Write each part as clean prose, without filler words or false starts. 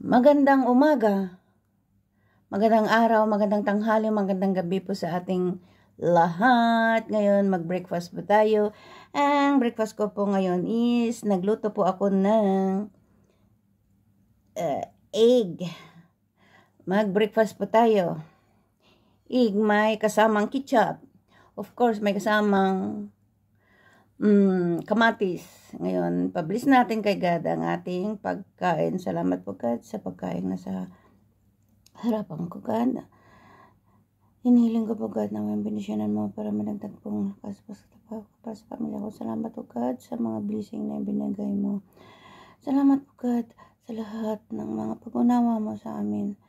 Magandang umaga, magandang araw, magandang tanghali, magandang gabi po sa ating lahat. Ngayon, mag-breakfast po tayo. Ang breakfast ko po ngayon is, nagluto po ako ng egg. Mag-breakfast po tayo. Egg, may kasamang ketchup. Of course, may kasamang kamatis. Ngayon, publish natin kay God ang ating pagkain. Salamat po God sa pagkain na sa harapan ko God. Hinihiling ko po God na may benisyonan mo para managdag pong lakas para sa pamilya ko. Salamat po God sa mga blessing na ibinigay mo. Salamat po God sa lahat ng mga pag-unawa mo sa amin.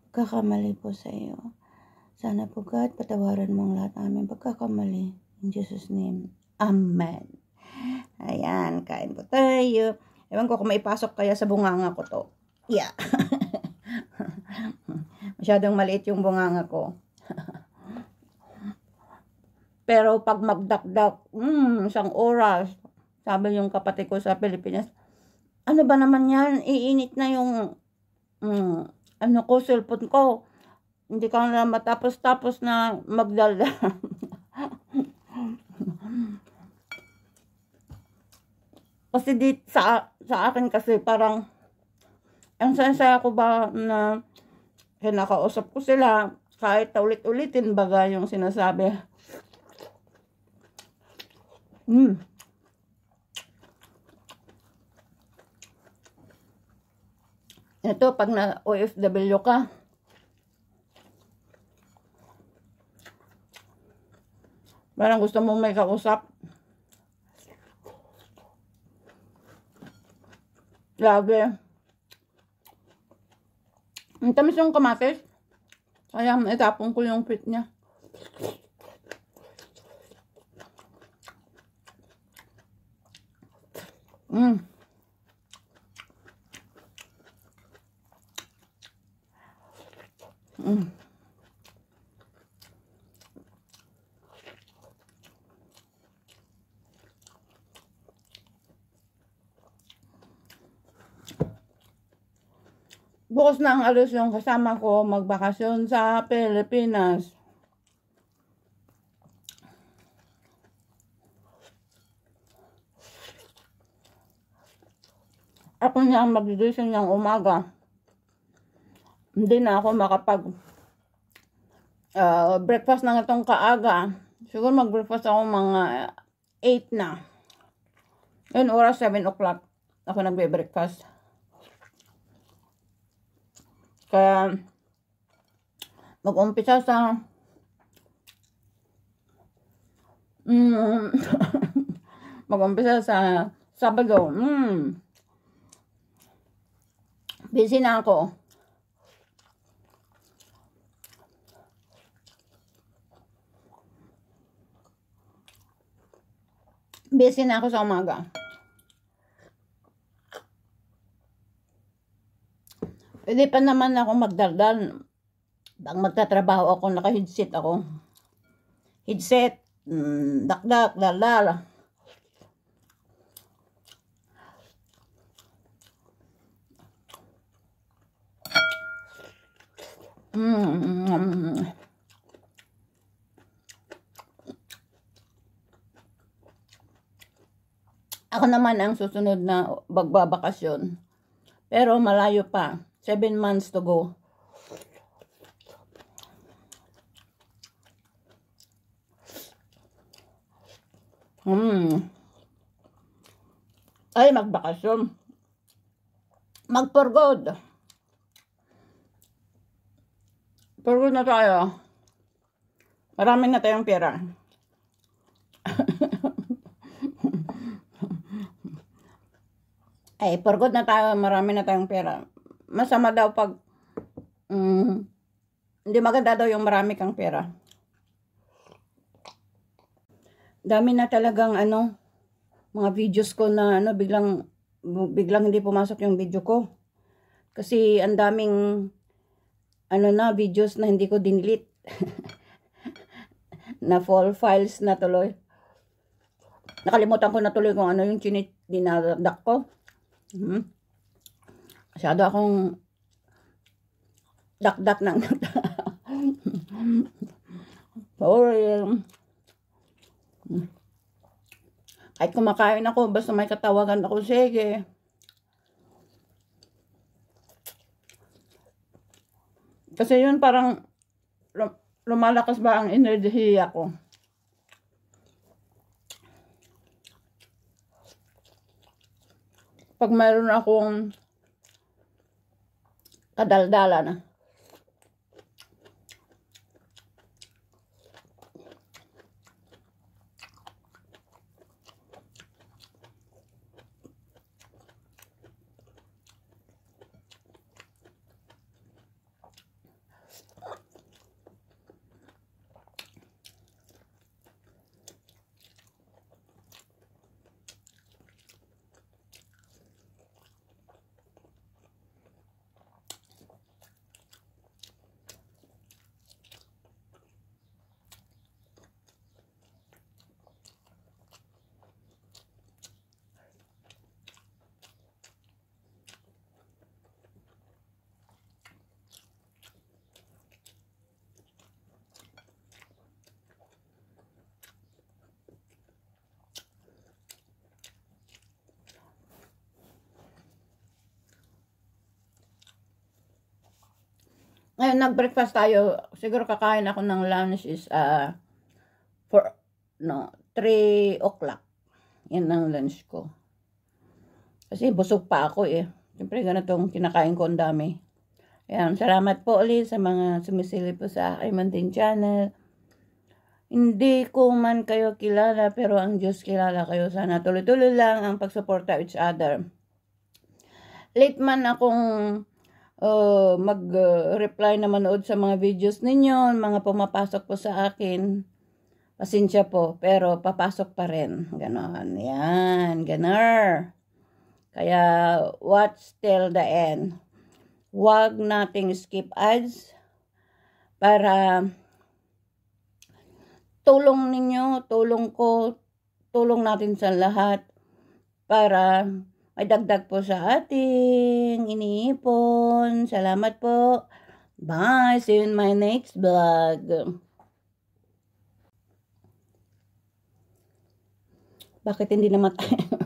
Pagkakamali po sa iyo. Sana po God, patawaran mo ang lahat ng aming pagkakamali. In Jesus' name. Amen. Ayan, kain po tayo. Ewan ko kung maipasok kaya sa bunganga ko to. Yeah. Masyadong maliit yung bunganga ko. Pero pag magdakdak, isang oras, sabi yung kapatid ko sa Pilipinas, ano ba naman yan? Iinit na yung cellphone ko. Hindi ka na matapos-tapos na magdala. Kasi sa akin kasi parang ang saya ko ba na kinakausap ko sila kahit ulit-ulitin baga yung sinasabi. Ito pag na OFW ka, parang gusto mo may kausap. Lagi. Ang tamis yung kamatis. Kaya itapon ko yung pit niya. Bukas na ang alis yung kasama ko magbakasyon sa Pilipinas. Ako niya ang magigising ng umaga. Hindi na ako makapag breakfast na itong kaaga. Siguro mag-breakfast ako mga 8 na. Yun, oras 7 o'clock ako nagbe-breakfast. Kaya mag-umpisa sa mag-umpisa sa Sabado. Busy na ako. Busy na ako sa umaga. Pwede pa naman ako magdaldal. Pag magtatrabaho ako, naka-headset ako. Headset, dakdak, daldal. Ako naman ang susunod na magbabakasyon. Pero malayo pa. 7 months to go. Ay, magbakasyon. Mag-forgod. Forgod na tayo. Marami na tayong pera. Ay, forgod na tayo. Marami na tayong pera. Masama daw pag hindi maganda daw yung marami kang pera. Dami na talagang mga videos ko na biglang hindi pumasok yung video ko. Kasi ang daming videos na hindi ko dinelete. Na full files na tuloy. Nakalimutan ko na tuloy kung ano yung dinadak ko. Masyado akong dakdak ng sorry. Kahit kumakain ako, basta may katawagan ako, sige. Kasi yun parang lumalakas ba ang enerhiya ko. Pag mayroon akong kadaldalan. Ngayon, nag-breakfast tayo. Siguro kakain ako ng lunch is 3 o'clock. Yan ang lunch ko. Kasi busog pa ako eh. Siyempre, ganitong kinakain ko ang dami. Ayan, salamat po ulit sa mga sumisilip po sa aking munting channel. Hindi ko man kayo kilala, pero ang Diyos kilala kayo. Sana tuloy-tuloy lang ang pagsuporta each other. Late man akong mag-reply na manood sa mga videos ninyo, mga pumapasok po sa akin. Pasensya po, pero papasok pa rin. Ganon. Yan, ganon. Kaya, watch till the end. Huwag nating skip ads para tulong ninyo, tulong ko, tulong natin sa lahat para may dagdag po sa ating iniipon. Salamat po. Bye. See you in my next vlog. Bakit hindi namatay?